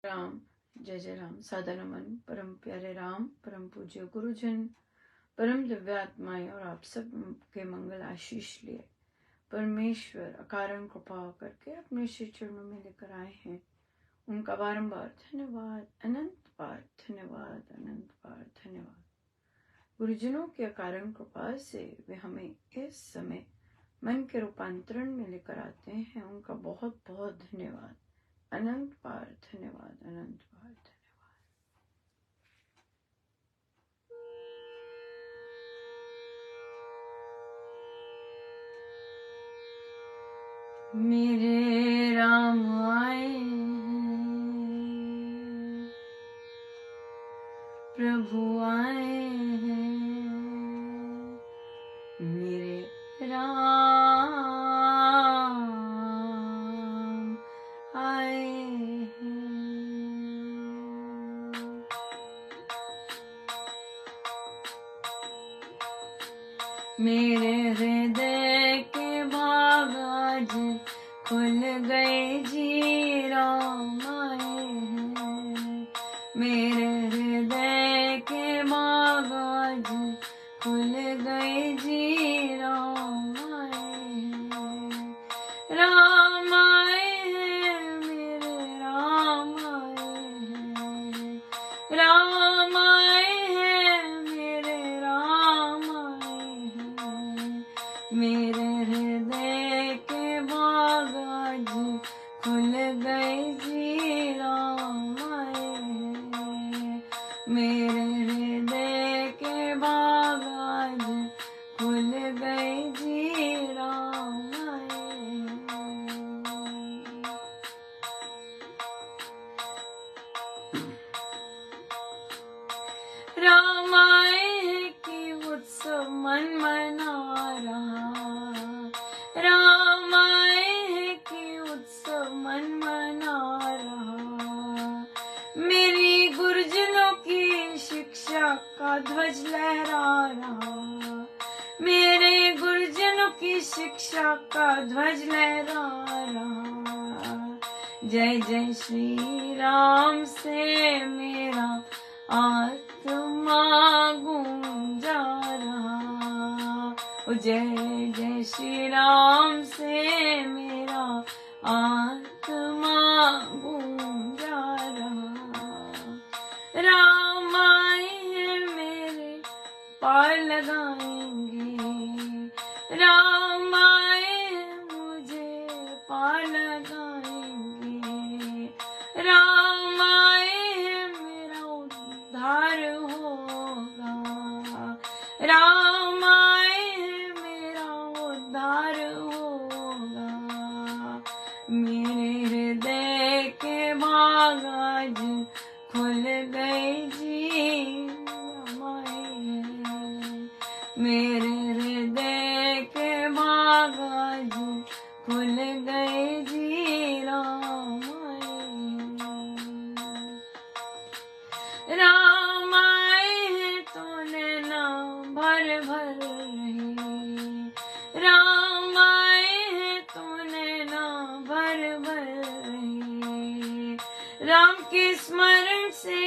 राम। जय जय राम। सादा नमन परम प्यारे राम, परम पूज्य गुरुजन, परम दिव्य आत्माएं और आप सब के मंगल आशीष लिए परमेश्वर अकारण कृपा करके अपने श्री चरणों में लेकर आए हैं। उनका बारंबार धन्यवाद, अनंत बार धन्यवाद, अनंत बार धन्यवाद। गुरुजनों के अकारण कृपा से वे हमें इस समय मन के रूपांतरण में लेकर आते हैं। उनका बहुत बहुत धन्यवाद, अनंत बार धन्यवाद, अनंत बार धन्यवाद। मेरे राम आए हैं, प्रभु आए हैं, मेरे राम आए हैं। मेरे हृदय के बाग आज खुल गए जी, राम आए हैं। मेरे हृदय के बाग आज खुल गए जी, राम आए हैं। राम आए हैं, मेरे राम आए हैं। राम आए हैं, मेरे राम आए हैं। मेरे हृदय के बाग आज खुल गए जी, राम आए हैं। मेरे हृदय के बाग आज खुल गए जी, राम आए हैं। राम आए हैं कि उत्सव मन मना रहा। राम आए हैं कि उत्सव मन मना रहा। मेरी गुरुजनों की शिक्षा का ध्वज लहरा रहा। मेरे गुरुजनों की शिक्षा का ध्वज लहरा रहा। जय जय श्री राम से मेरा आत्मा गूंजा रहा। ओ जय जय श्री राम से मेरा आत्मा गूंजा रहा। राम आए हैं, मेरे पार लगाएंगे। राम आए हैं, मुझे पार लगाएंगे। राम आए हैं, मेरा उद्धार होगा। राम आए हैं, मेरा उद्धार होगा। मेरे हृदय के बाग आज खुल गए जी, राम आए हैं। मेरे हृदय के बाग आज खुल गए जी, राम आए हैं। राम आए हैं तो नैना भर भर रहे। राम आए हैं तो नैना भर भर रहे। राम के स्मरण से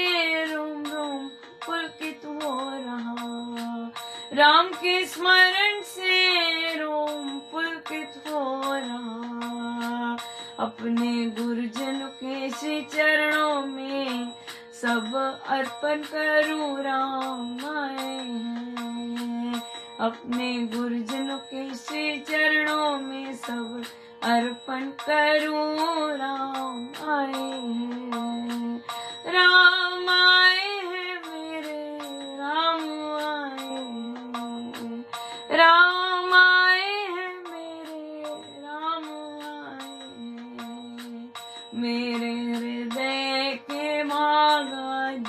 रोम रोम पुलकित हो रहा। राम के स्मरण से रोम पुलकित हो रहा। अपने गुरुजनों के श्री चरणों में सब अर्पण करूं, राम आए हैं। अपने गुरुजनों के श्री चरणों में सब अर्पण करूं, राम आए हैं। राम आए हैं, मेरे राम आए हैं। राम आए हैं, मेरे राम आए हैं। मेरे हृदय के बाग आज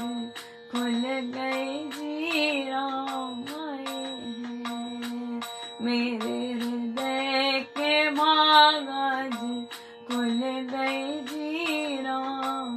खुल गए जी, राम आए हैं। मेरे हृदय के बाग आज खुल गए जी, राम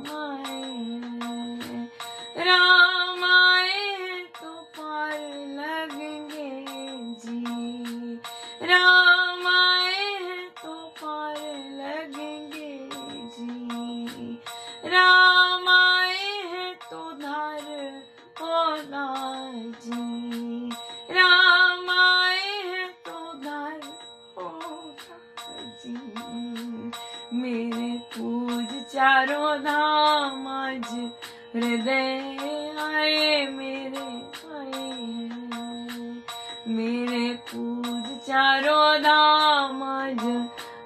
धाम आज हृदय आए मेरे आए हैं। मेरे पूज चारों धाम आज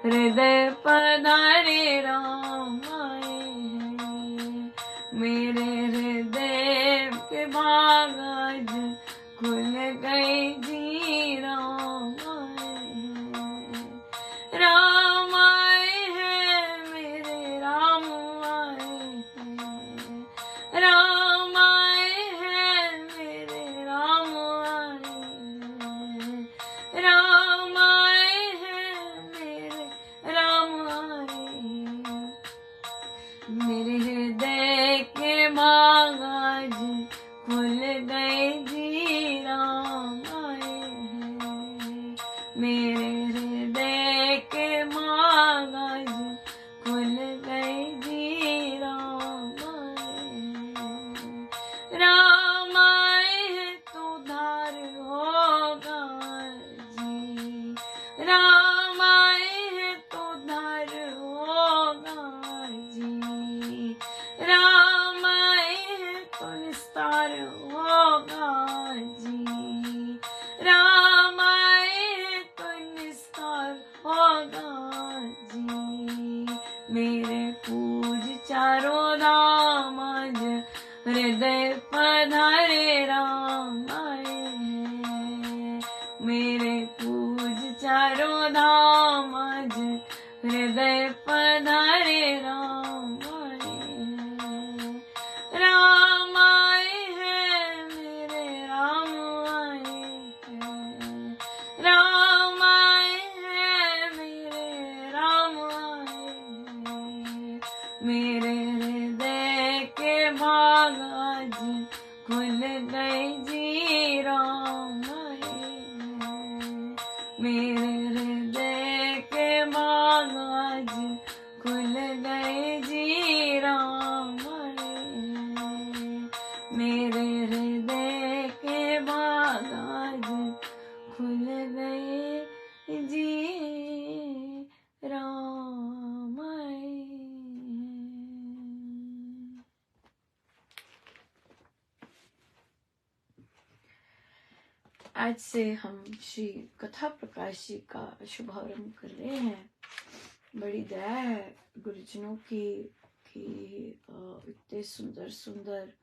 हृदय पधारे राम आए हैं। मेरे हृदय के भाग आज खुल गए जी राम आए हैं। राम आए हैं मेरे राम आए हैं। राम आए हैं मेरे राम आए हैं। राम आए हैं मेरे राम आए हैं। मेरे हृदय के भाग आज खुल गए जी राम आए हैं। मेरे हृदय के भाग आज खुल गए जी राम आए हैं। राम आए हैं तो धार होगा जी। राम आए हैं तो धार होगा जी। राम आए हैं तो निस्तार होगा जी। राम आए हैं तो निस्तार होगा जी। मेरे पूज चारों धाम आज हृदय पधारे राम आए हैं। मेरे पूज चारों धाम आज हृदय पधारे राम आए हैं। राम आए हैं मेरे राम आए हैं। राम आए हैं मेरे राम आए हैं। मेरे हृदय के भाग आज खुल गए जी राम आए हैं। मेरे हृदय के भाग आज खुल गए जी राम आए हैं। मेरे हृदय के भाग आज खुल गए जी राम आए हैं। आज से हम श्री कथा प्रकाश जी का शुभारंभ कर रहे हैं। बड़ी दया है गुरुजनों की कि इतने सुंदर सुंदर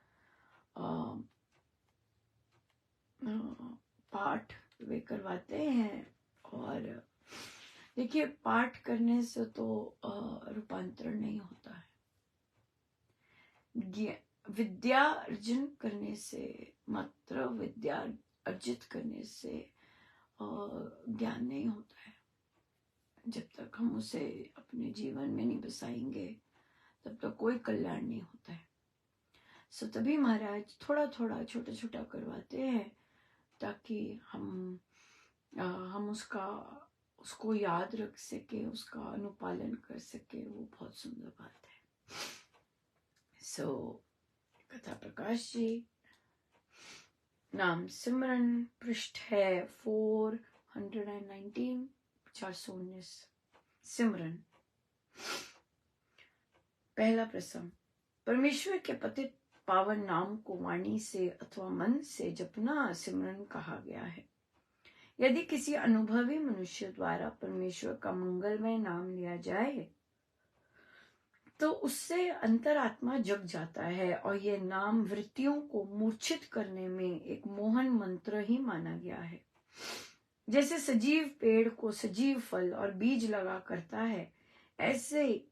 पाठ वे करवाते हैं। और देखिए, पाठ करने से तो रूपांतरण नहीं होता है। विद्या अर्जन करने से, मात्र विद्या अर्जित करने से ज्ञान नहीं होता है। जब तक हम उसे अपने जीवन में नहीं बसाएंगे तब तक कोई कल्याण नहीं होता है। सो तभी महाराज थोड़ा थोड़ा छोटा छोटा करवाते हैं ताकि हम उसको याद रख सके, उसका अनुपालन कर सके। वो बहुत सुंदर बात है। सो कथा प्रकाश जी, नाम सिमरन, पृष्ठ है 419, 419। सिमरन। पहला प्रसंग। परमेश्वर के पतित पावन नाम को वाणी से अथवा मन से जपना सिमरन कहा गया है। यदि किसी अनुभवी मनुष्य द्वारा परमेश्वर का मंगलमय नाम लिया जाए तो उससे अंतरात्मा जग जाता है और यह नाम वृत्तियों को मूर्छित करने में एक मोहन मंत्र ही माना गया है। जैसे सजीव पेड़ को सजीव फल और बीज लगा करता है, ऐसे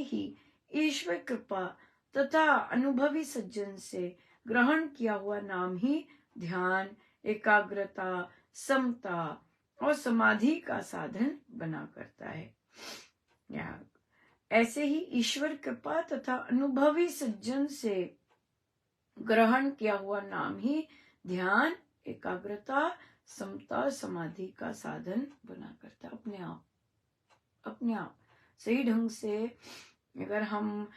ही ईश्वर कृपा तथा अनुभवी सज्जन से ग्रहण किया हुआ नाम ही ध्यान, एकाग्रता, समता और समाधि का साधन बना करता है। ऐसे ही ईश्वर कृपा तथा अनुभवी सज्जन से ग्रहण किया हुआ नाम ही ध्यान, एकाग्रता, समता, समाधि का साधन बना करता है। अपने आप सही ढंग से अगर हम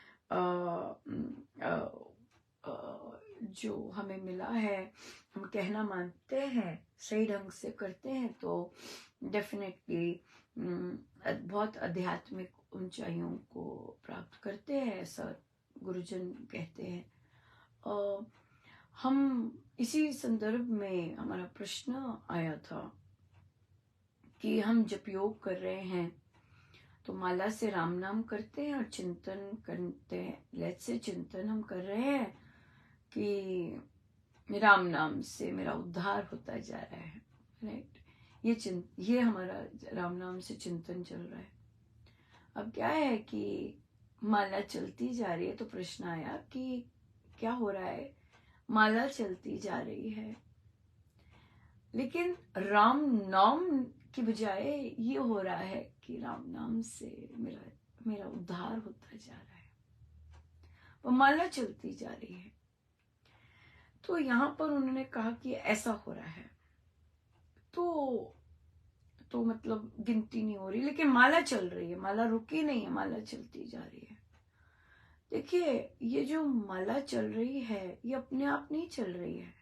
जो हमें मिला है, हम कहना मानते हैं, सही ढंग से करते हैं तो डेफिनेटली बहुत आध्यात्मिक ऊंचाइयों को प्राप्त करते हैं, ऐसा गुरुजन कहते हैं। हम इसी संदर्भ में हमारा प्रश्न आया था कि हम जब योग कर रहे हैं तो माला से राम नाम करते हैं और चिंतन करते हैं। लेट्स से चिंतन हम कर रहे हैं कि राम नाम से मेरा उद्धार होता जा रहा है, राइट। ये हमारा राम नाम से चिंतन चल रहा है। अब क्या है कि माला चलती जा रही है, तो प्रश्न आया कि क्या हो रहा है, माला चलती जा रही है लेकिन राम नाम की बजाय ये हो रहा है कि राम नाम से मेरा उद्धार होता जा रहा है, वो माला चलती जा रही है। तो यहाँ पर उन्होंने कहा कि ऐसा हो रहा है, तो मतलब गिनती नहीं हो रही, लेकिन माला चल रही है, माला रुकी नहीं है, माला चलती जा रही है। देखिए, ये जो माला चल रही है ये अपने आप नहीं चल रही है।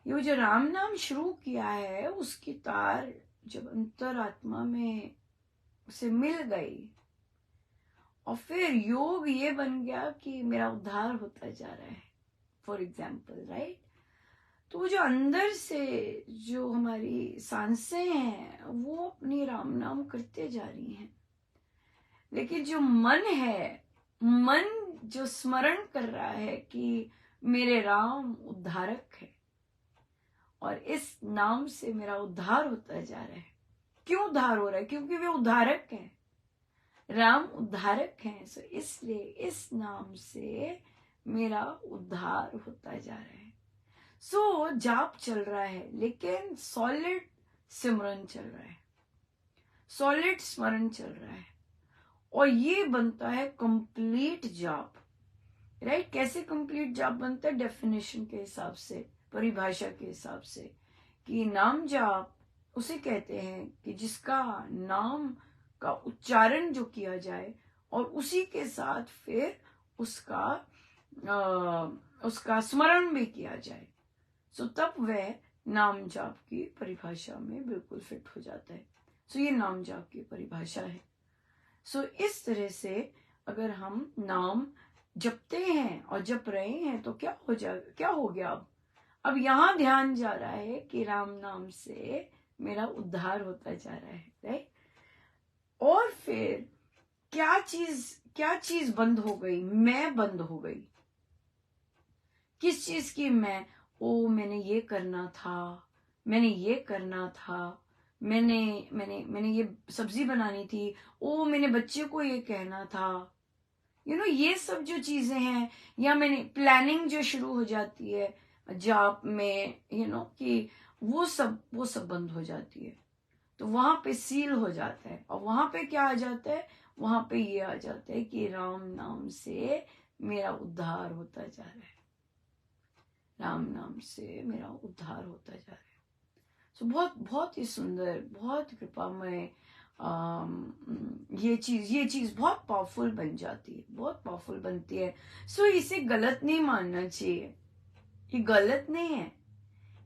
ये जो राम नाम शुरू किया है उसकी तार जब अंतरात्मा में उसे मिल गई और फिर योग ये बन गया कि मेरा उद्धार होता जा रहा है, फॉर एग्जाम्पल, राइट। तो जो अंदर से जो हमारी सांसें हैं वो अपनी राम नाम करते जा रही हैं, लेकिन जो मन है, मन जो स्मरण कर रहा है कि मेरे राम उद्धारक है और इस नाम से मेरा उद्धार होता जा रहा है। क्यों उद्धार हो रहा है? क्योंकि वे उद्धारक हैं, राम उद्धारक हैं। सो इसलिए इस नाम से मेरा उद्धार होता जा रहा है। सो जाप चल रहा है लेकिन सॉलिड सिमरन चल रहा है, सॉलिड स्मरण चल रहा है, और ये बनता है कंप्लीट जाप, राइट। कैसे कंप्लीट जाप बनता है? डेफिनेशन के हिसाब से, परिभाषा के हिसाब से, कि नाम जाप उसे कहते हैं कि जिसका नाम का उच्चारण जो किया जाए और उसी के साथ फिर उसका स्मरण भी किया जाए, सो तब वह नाम जाप की परिभाषा में बिल्कुल फिट हो जाता है। सो ये नाम जाप की परिभाषा है। सो इस तरह से अगर हम नाम जपते हैं और जप रहे हैं तो क्या हो गया? अब यहाँ ध्यान जा रहा है कि राम नाम से मेरा उद्धार होता जा रहा है, राइट। और फिर क्या चीज बंद हो गई? मैं बंद हो गई। किस चीज की मैं? मैंने ये करना था, मैंने ये करना था, मैंने ये सब्जी बनानी थी, मैंने बच्चे को ये कहना था, ये सब जो चीजें हैं, या मैंने प्लानिंग जो शुरू हो जाती है जाप में, कि वो सब बंद हो जाती है। तो वहां पे सील हो जाता है, और वहां पे क्या आ जाता है? वहां पे ये आ जाता है कि राम नाम से मेरा उद्धार होता जा रहा है, राम नाम से मेरा उद्धार होता जा रहा है। सो बहुत बहुत ही सुंदर, बहुत कृपामय ये चीज बहुत पावरफुल बन जाती है, बहुत पावरफुल बनती है। सो इसे गलत नहीं मानना चाहिए, ये गलत नहीं है,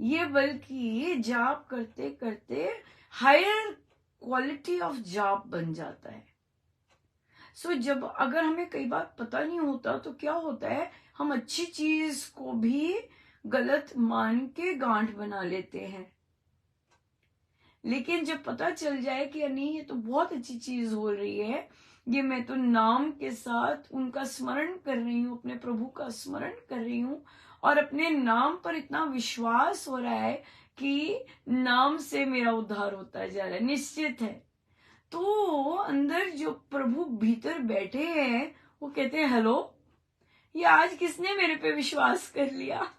ये बल्कि जाप करते करते हायर क्वालिटी ऑफ जाप बन जाता है। सो जब अगर हमें कई बार पता नहीं होता तो क्या होता है, हम अच्छी चीज को भी गलत मान के गांठ बना लेते हैं। लेकिन जब पता चल जाए कि नहीं, ये तो बहुत अच्छी चीज हो रही है, ये मैं तो नाम के साथ उनका स्मरण कर रही हूँ, अपने प्रभु का स्मरण कर रही हूँ, और अपने नाम पर इतना विश्वास हो रहा है कि नाम से मेरा उद्धार होता जा रहा है, निश्चित है। तो अंदर जो प्रभु भीतर बैठे हैं वो कहते हैं, हेलो, ये आज किसने मेरे पे विश्वास कर लिया?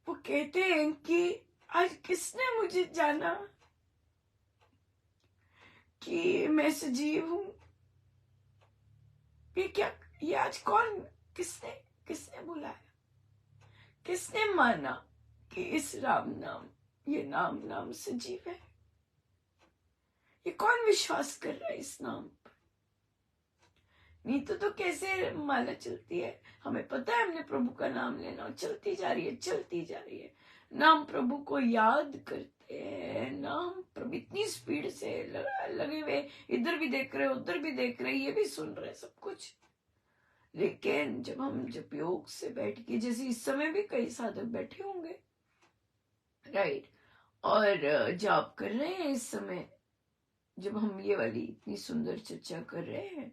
वो कहते हैं कि आज किसने मुझे जाना कि मैं सजीव हूं? ये आज किसने बुलाया? किसने माना कि इस ये नाम सजीव है? ये कौन विश्वास कर रहा है इस नाम पर? नहीं तो कैसे माला चलती है? हमें पता है हमने प्रभु का नाम लेना, और चलती जा रही है, नाम प्रभु को याद करते हैं, है ना, हम इतनी स्पीड से लगे हुए, इधर भी देख रहे, उधर भी देख रहे, ये भी सुन रहे, सब कुछ। लेकिन जब योग से बैठ के, जैसे इस समय भी कई साधक बैठे होंगे, राइट, और जाप कर रहे हैं इस समय, जब हम ये वाली इतनी सुंदर चर्चा कर रहे हैं,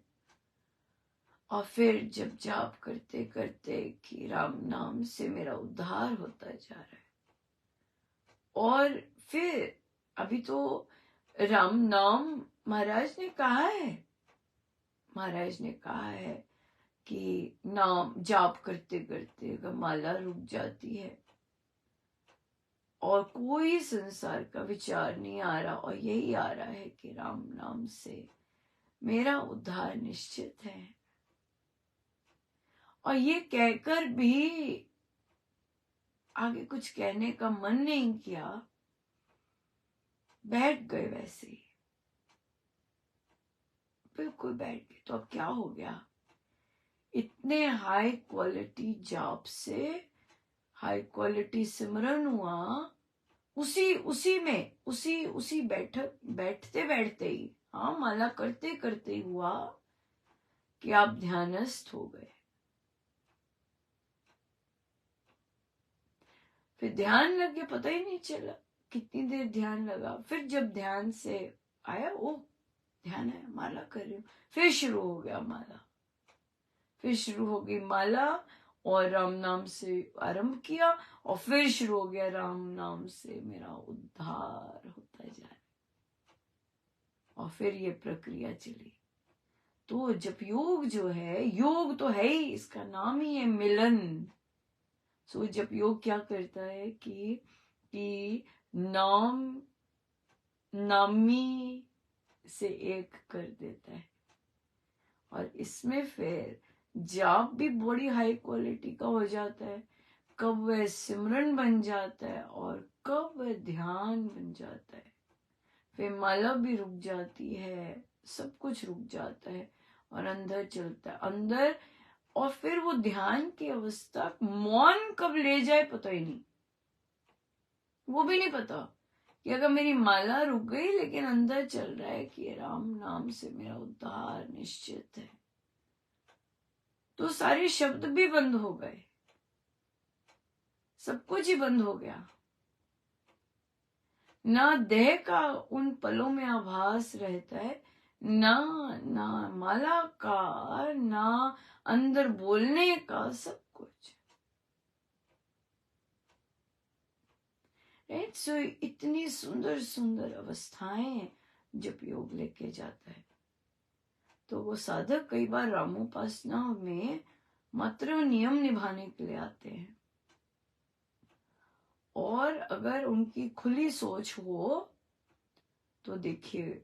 और फिर जब जाप करते करते कि राम नाम से मेरा उद्धार होता जा रहा है, और फिर अभी तो राम नाम महाराज ने कहा है, महाराज ने कहा है कि नाम जाप करते करते अगर माला रुक जाती है और कोई संसार का विचार नहीं आ रहा, और यही आ रहा है कि राम नाम से मेरा उद्धार निश्चित है, और ये कहकर भी आगे कुछ कहने का मन नहीं किया, बैठ गए वैसे ही, बिल्कुल बैठ गए। तो अब क्या हो गया, इतने हाई क्वालिटी जाप से हाई क्वालिटी सिमरन हुआ, उसी बैठक बैठते बैठते ही, हाँ, माला करते करते ही हुआ कि आप ध्यानस्थ हो गए। फिर ध्यान लग गया, पता ही नहीं चला कितनी देर ध्यान लगा। फिर जब ध्यान से आया, ओ ध्यान है, माला कर रही हूँ, फिर शुरू हो गया माला, फिर शुरू हो गई माला, और राम नाम से आरंभ किया, और फिर शुरू हो गया राम नाम से मेरा उद्धार होता जा रहा, और फिर ये प्रक्रिया चली। तो जब योग जो है, योग तो है ही, इसका नाम ही है मिलन। सो जब योग क्या करता है कि नामी से एक कर देता है, और इसमें फिर जाप भी बड़ी हाई क्वालिटी का हो जाता है, कब वह सिमरन बन जाता है और कब वह ध्यान बन जाता है, फिर माला भी रुक जाती है, सब कुछ रुक जाता है, और अंदर चलता है अंदर, और फिर वो ध्यान की अवस्था मौन कब ले जाए पता ही नहीं, वो भी नहीं पता कि अगर मेरी माला रुक गई लेकिन अंदर चल रहा है कि राम नाम से मेरा उद्धार निश्चित है, तो सारे शब्द भी बंद हो गए, सब कुछ ही बंद हो गया, ना देह का उन पलों में आभास रहता है, ना माला का, ना अंदर बोलने का, सब कुछ, राइट। सो इतनी सुंदर सुंदर अवस्थाएं जब योग लेके जाता है, तो वो साधक कई बार रामोपासना में मात्र नियम निभाने के लिए आते हैं, और अगर उनकी खुली सोच हो तो देखिए,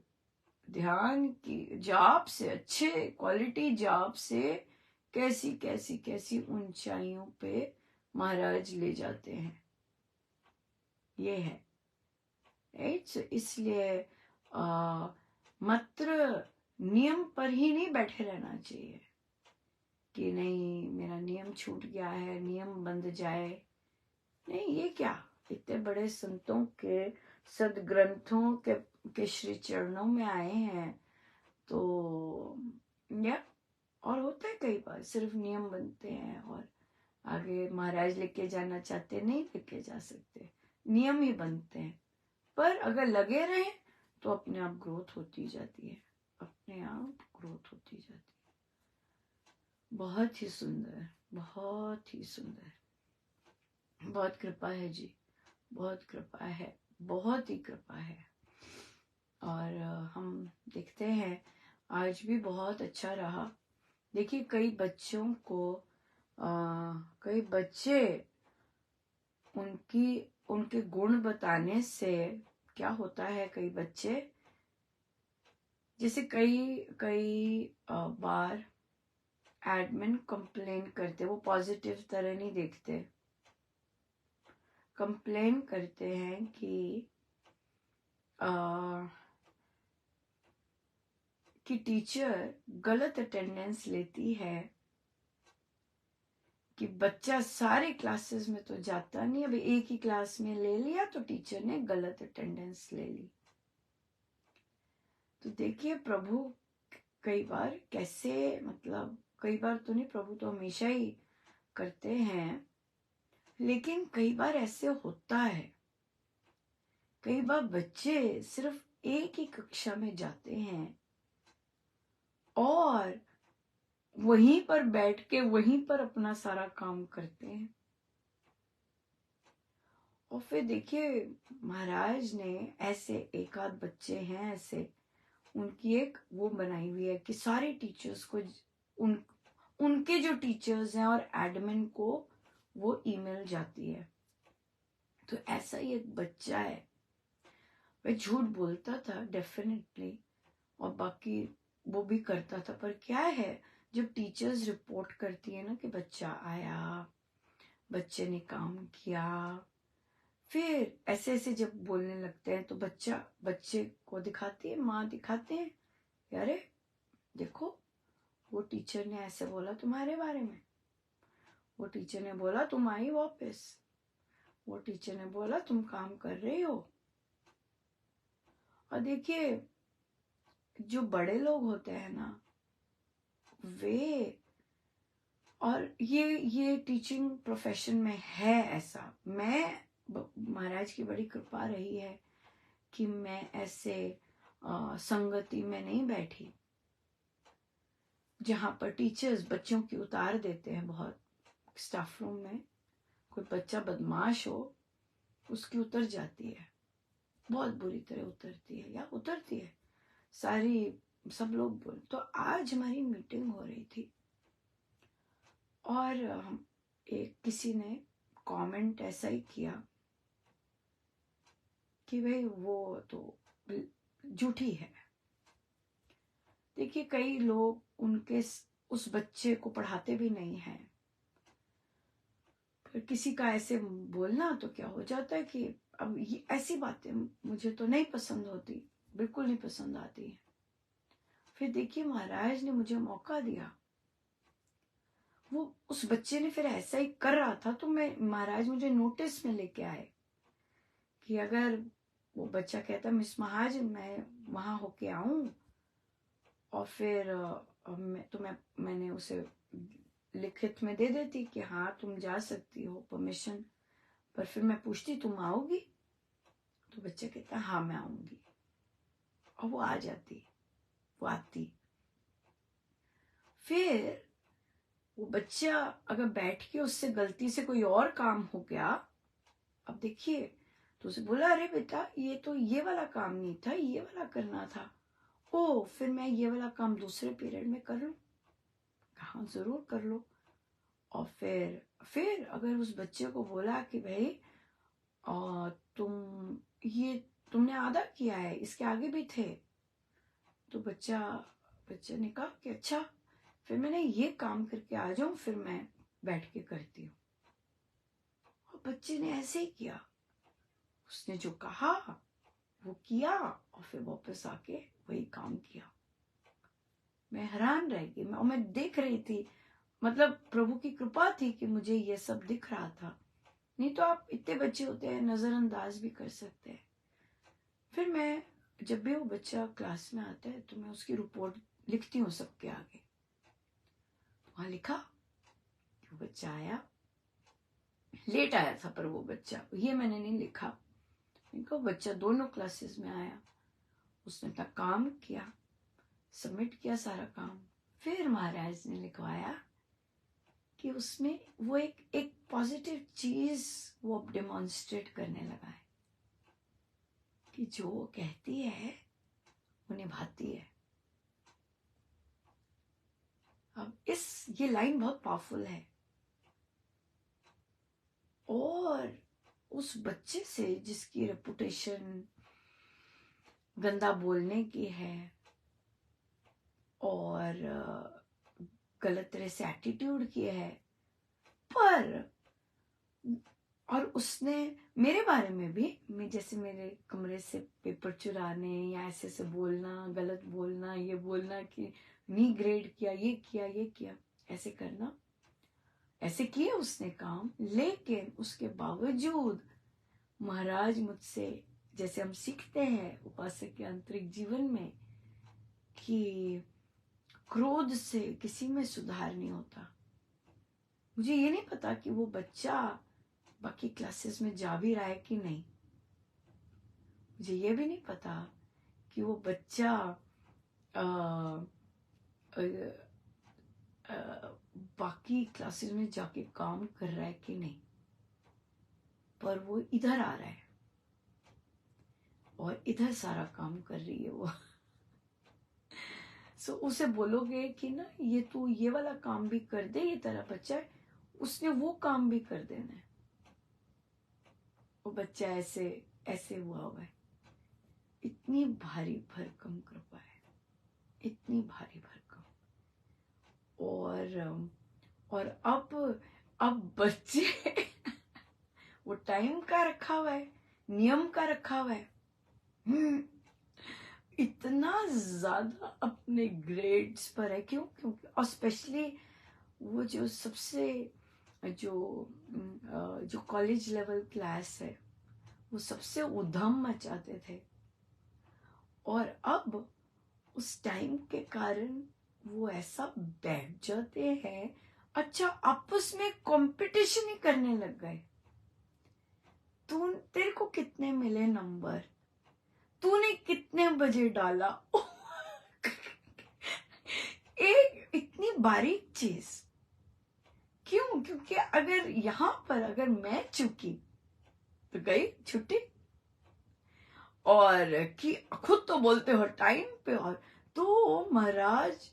ध्यान की जाप से, अच्छे क्वालिटी जाप से कैसी कैसी कैसी ऊंचाइयों पे महाराज ले जाते हैं, ये है, राइट। इसलिए मात्र नियम पर ही नहीं बैठे रहना चाहिए कि नहीं मेरा नियम छूट गया है, नियम बंद जाए, नहीं, ये क्या, इतने बड़े संतों के सदग्रंथों के श्री चरणों में आए हैं, तो या और होता है कई बार सिर्फ नियम बनते हैं, और आगे महाराज लेके जाना चाहते, नहीं लेके जा सकते, नियम ही बनते हैं, पर अगर लगे रहे तो अपने आप ग्रोथ होती जाती है, अपने आप ग्रोथ होती जाती है। बहुत ही सुंदर, बहुत ही सुंदर, बहुत कृपा है जी, बहुत कृपा है, बहुत ही कृपा है। और हम देखते हैं आज भी बहुत अच्छा रहा। देखिए, कई बच्चों को कई बच्चे उनके गुण बताने से क्या होता है, कई बच्चे जैसे कई बार एडमिन कंप्लेन करते, वो पॉजिटिव तरह नहीं देखते, कंप्लेन करते हैं कि टीचर गलत अटेंडेंस लेती है, कि बच्चा सारे क्लासेस में तो जाता नहीं, अभी एक ही क्लास में ले लिया तो टीचर ने गलत अटेंडेंस ले ली। तो देखिए प्रभु कई बार कैसे, मतलब कई बार तो नहीं, प्रभु तो हमेशा ही करते हैं, लेकिन कई बार ऐसे होता है। कई बार बच्चे सिर्फ एक ही कक्षा में जाते हैं और वहीं पर बैठ के वहीं पर अपना सारा काम करते हैं। और फिर देखिए महाराज ने ऐसे एक आध बच्चे हैं ऐसे, उनकी एक वो बनाई हुई है कि सारे टीचर्स को उनके जो टीचर्स हैं और एडमिन को वो ईमेल जाती है। तो ऐसा ही एक बच्चा है, वह झूठ बोलता था डेफिनेटली, और बाकी वो भी करता था, पर क्या है जब टीचर्स रिपोर्ट करती है ना कि बच्चा आया, बच्चे ने काम किया, फिर ऐसे ऐसे जब बोलने लगते हैं तो बच्चे को दिखाती है, माँ दिखाते हैं, अरे देखो वो टीचर ने ऐसे बोला तुम्हारे बारे में, वो टीचर ने बोला तुम आई वापस, वो टीचर ने बोला तुम काम कर रही हो। और देखिए जो बड़े लोग होते हैं ना, वे, और ये टीचिंग प्रोफेशन में है ऐसा। मैं महाराज की बड़ी कृपा रही है कि मैं ऐसे संगति में नहीं बैठी जहां पर टीचर्स बच्चों की उतार देते हैं। बहुत स्टाफ रूम में कोई बच्चा बदमाश हो, उसकी उतर जाती है, बहुत बुरी तरह उतरती है, या उतरती है सारी, सब लोग बोल। तो आज हमारी मीटिंग हो रही थी और किसी ने कमेंट ऐसा ही किया कि भाई वो तो झूठी है। देखिए कई लोग उनके उस बच्चे को पढ़ाते भी नहीं हैं, फिर किसी का ऐसे बोलना तो क्या हो जाता है कि अब ये ऐसी बातें मुझे तो नहीं पसंद होती, बिल्कुल नहीं पसंद आती। फिर देखिए महाराज ने मुझे मौका दिया, वो उस बच्चे ने फिर ऐसा ही कर रहा था, तो महाराज मुझे नोटिस में लेके आए कि अगर वो बच्चा कहता मिस महाजन मैं वहां होके आऊं, और फिर मैंने उसे लिखित में दे देती कि हाँ तुम जा सकती हो परमिशन, पर फिर मैं पूछती तुम आओगी, तो बच्चा कहता हाँ मैं आऊंगी, और वो आ जाती, वो आती। फिर वो बच्चा अगर बैठ के उससे गलती से कोई और काम हो गया, अब देखिए तो उसे बोला अरे बेटा ये तो ये वाला काम नहीं था, ये वाला करना था। ओ फिर मैं ये वाला काम दूसरे पीरियड में कर लूं? हाँ जरूर कर लो। और फिर अगर उस बच्चे को बोला कि भाई तुमने आधा किया है, इसके आगे भी थे, तो बच्चे ने कहा कि अच्छा फिर मैंने ये काम करके आ जाऊं, फिर मैं बैठ के करती हूँ। और बच्चे ने ऐसे ही किया, उसने जो कहा वो किया और फिर वापस आके वही काम किया। मैं हैरान रह गई, मैं देख रही थी, मतलब प्रभु की कृपा थी कि मुझे ये सब दिख रहा था, नहीं तो आप इतने बच्चे होते हैं नजरअंदाज भी कर सकते हैं। फिर मैं जब भी वो बच्चा क्लास में आता है तो मैं उसकी रिपोर्ट लिखती हूँ सबके आगे। वहां लिखा कि वो बच्चा आया, लेट आया था, पर वो बच्चा, ये मैंने नहीं लिखा, इनको बच्चा दोनों क्लासेस में आया, उसने अपना काम किया, सबमिट किया सारा काम। फिर महाराज ने लिखवाया कि उसमें वो एक पॉजिटिव चीज वो डेमोन्स्ट्रेट करने लगा है कि जो वो कहती है वो निभाती है। अब ये लाइन बहुत पावरफुल है, और उस बच्चे से जिसकी रेपुटेशन गंदा बोलने की है और गलत तरह से एटीट्यूड की है, और उसने मेरे बारे में भी, मैं जैसे मेरे कमरे से पेपर चुराने या ऐसे से बोलना, गलत बोलना, ये बोलना कि नहीं ग्रेड किया, ये किया, ये किया, ऐसे करना, ऐसे किए उसने काम, लेकिन उसके बावजूद महाराज मुझसे, जैसे हम सीखते हैं उपासक के आंतरिक जीवन में कि क्रोध से किसी में सुधार नहीं होता। मुझे ये नहीं पता कि वो बच्चा बाकी क्लासेस में जा भी रहा है कि नहीं। मुझे ये भी नहीं पता कि वो बच्चा आ, आ, आ, बाकी क्लासेस में जाके काम कर रहा है कि नहीं, पर वो इधर आ रहा है और इधर सारा काम कर रही है वो। सो उसे बोलोगे कि ना ये तू ये वाला काम भी कर दे, ये तेरा बच्चा है, उसने वो काम भी कर देना है। वो बच्चा ऐसे ऐसे हुआ है। इतनी भारी भरकम कृपा है, इतनी भारी भरकम। और अब बच्चे वो टाइम का रखा हुआ है, नियम का रखा हुआ है, इतना ज्यादा अपने ग्रेड्स पर है। क्यों? क्योंकि और स्पेशली वो जो सबसे जो कॉलेज लेवल क्लास है, वो सबसे उधम मचाते थे, और अब उस टाइम के कारण वो ऐसा बैठ जाते हैं। अच्छा, आपस में कंपटीशन ही करने लग गए। तेरे को कितने मिले नंबर, तूने कितने बजे डाला। एक इतनी बारीक चीज। क्यों? क्योंकि अगर यहां पर अगर मैं चूकी तो गई छुट्टी। और कि खुद तो बोलते हो टाइम पे, और तो महाराज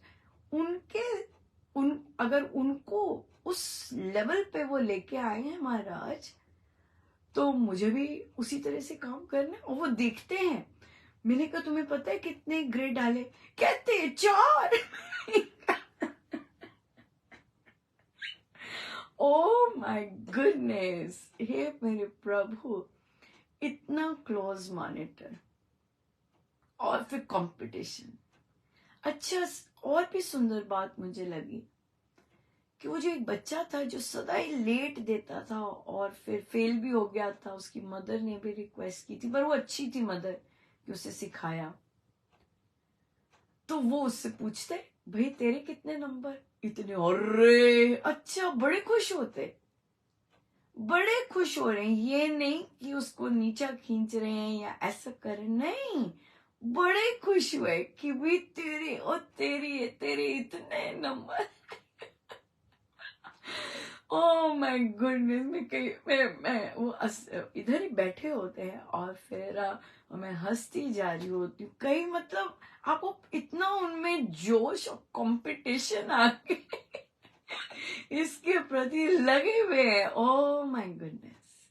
अगर उनको उस लेवल पे वो लेके आए हैं महाराज, तो मुझे भी उसी तरह से काम करना है। और वो देखते हैं। मैंने कहा तुम्हें पता है कितने ग्रेड डाले? कहते 4। ओ माय गुडनेस, हे मेरे प्रभु, इतना क्लोज मॉनिटर और फिर कंपटीशन। अच्छा, और भी सुंदर बात मुझे लगी कि वो जो एक बच्चा था जो सदा ही लेट देता था और फिर फेल भी हो गया था, उसकी मदर ने भी रिक्वेस्ट की थी, पर वो अच्छी थी मदर कि उसे सिखाया। तो वो उससे पूछते, भाई तेरे कितने नंबर? इतने। अरे अच्छा, बड़े खुश होते, बड़े खुश हो रहे हैं। ये नहीं कि उसको नीचा खींच रहे हैं या ऐसा कर रहे, नहीं, बड़े खुश हुए कि भाई तेरे और तेरे इतने नंबर। ओ माय गुडनेस, मैं वो इधर ही बैठे होते हैं और फिर मैं हंसती जा रही होती हूँ। कई मतलब आपको इतना उनमें जोश और कंपटीशन आ गए इसके प्रति लगे हुए हैं। ओ माय गुडनेस,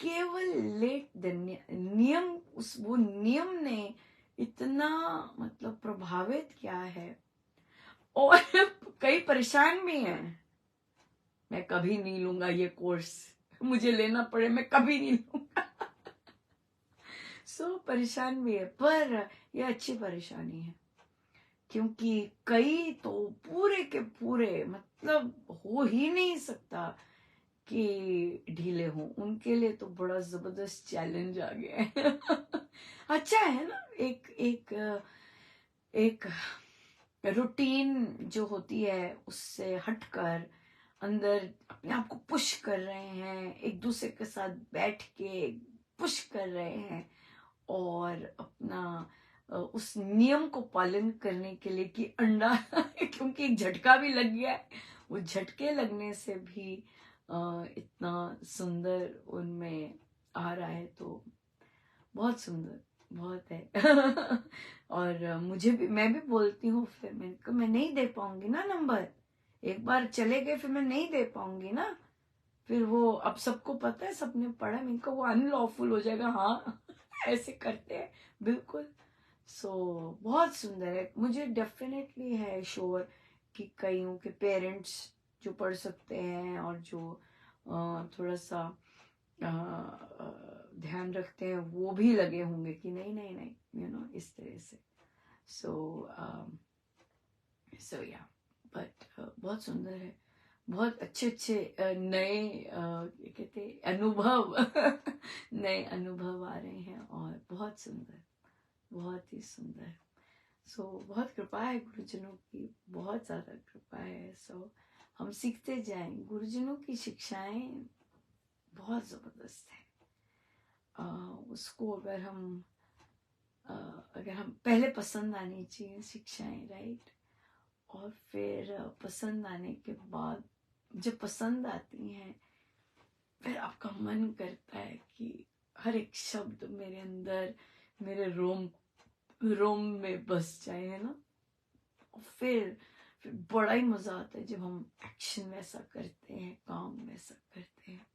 केवल लेट द नियम, वो नियम ने इतना मतलब प्रभावित किया है। और कई परेशान भी हैं, मैं कभी नहीं लूंगा ये कोर्स, मुझे लेना पड़े मैं कभी नहीं लूंगा। परेशान भी है, पर ये अच्छी परेशानी है, क्योंकि कई तो पूरे के पूरे मतलब हो ही नहीं सकता कि ढीले हों। उनके लिए तो बड़ा जबरदस्त चैलेंज आ गया है। अच्छा है ना, एक एक एक रूटीन जो होती है उससे हटकर अंदर अपने आप को पुश कर रहे हैं, एक दूसरे के साथ बैठ के पुश कर रहे हैं, और अपना उस नियम को पालन करने के लिए कि अंडा क्योंकि एक झटका भी लग गया है, वो झटके लगने से भी इतना सुंदर उनमें आ रहा है। तो बहुत सुंदर, बहुत है। और मुझे भी, मैं भी बोलती हूँ, फिर मैं नहीं दे पाऊंगी ना नंबर, एक बार चले गए फिर मैं नहीं दे पाऊंगी ना। फिर वो अब सबको पता है, सबने पढ़ा, मैंने कहा वो अनलॉफुल हो जाएगा। हाँ ऐसे करते हैं बिल्कुल। बहुत सुंदर है। मुझे डेफिनेटली है श्योर कि कईयों के पेरेंट्स जो पढ़ सकते हैं और जो थोड़ा सा ध्यान रखते हैं, वो भी लगे होंगे कि नहीं नहीं नहीं, इस तरह से। सो या, बट बहुत सुंदर है। बहुत अच्छे अच्छे नए कहते अनुभव नए अनुभव आ रहे हैं और बहुत सुंदर, बहुत ही सुंदर। सो बहुत कृपा है गुरुजनों की, बहुत ज़्यादा कृपा है। सो हम सीखते जाएं, गुरुजनों की शिक्षाएं बहुत ज़बरदस्त है। उसको अगर हम पहले पसंद आनी चाहिए शिक्षाएं, राइट, और फिर पसंद आने के बाद जब पसंद आती हैं फिर आपका मन करता है कि हर एक शब्द मेरे अंदर, मेरे रोम रोम में बस जाए, है ना। और फिर बड़ा ही मजा आता है जब हम एक्शन वैसा करते हैं, काम वैसा करते हैं।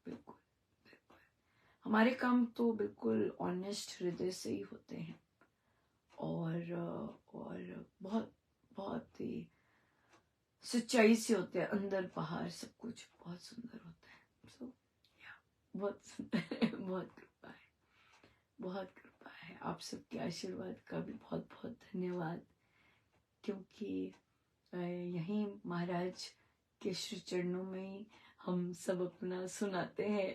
बिल्कुल बिल्कुल हमारे काम तो बिल्कुल ऑनेस्ट हृदय से ही होते हैं और बहुत बहुत ही सच्चाई से होते हैं, अंदर बाहर सब कुछ बहुत सुंदर होता है। सो बहुत सुंदर बहुत कृपा है, बहुत कृपा है। आप सबके आशीर्वाद का भी बहुत बहुत धन्यवाद, क्योंकि यहीं महाराज के श्री चरणों में ही हम सब अपना सुनाते हैं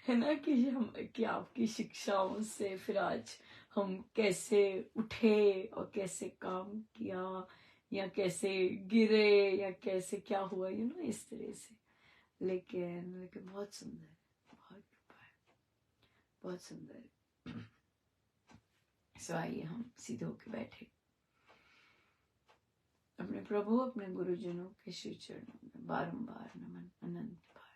है ना, कि आपकी शिक्षाओं से फिर आज हम कैसे उठे और कैसे काम किया, या कैसे गिरे, या कैसे क्या हुआ, इस तरह से। लेकिन बहुत सुंदर, बहुत कृपा है, बहुत सुंदर। सो आइए हम सीधे होके बैठे, अपने प्रभु अपने गुरुजनों के श्री चरणों में बारंबार नमन अनंत बार।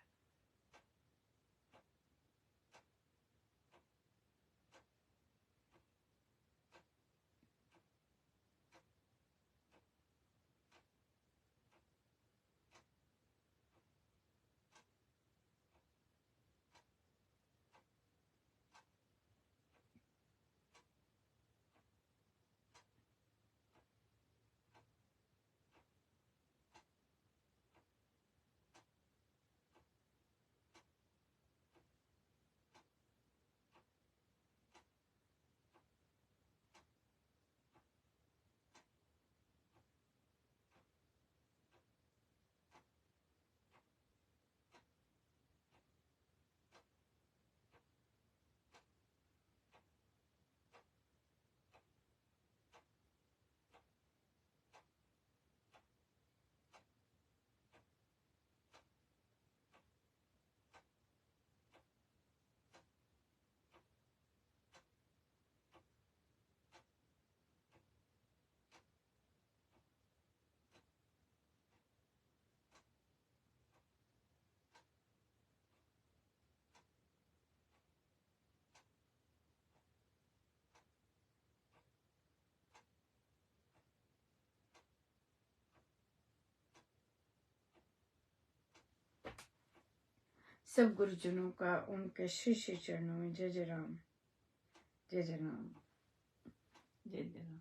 सब गुरुजनों का उनके श्री श्री चरणों में जय जय राम, जय जय राम, जय जय राम।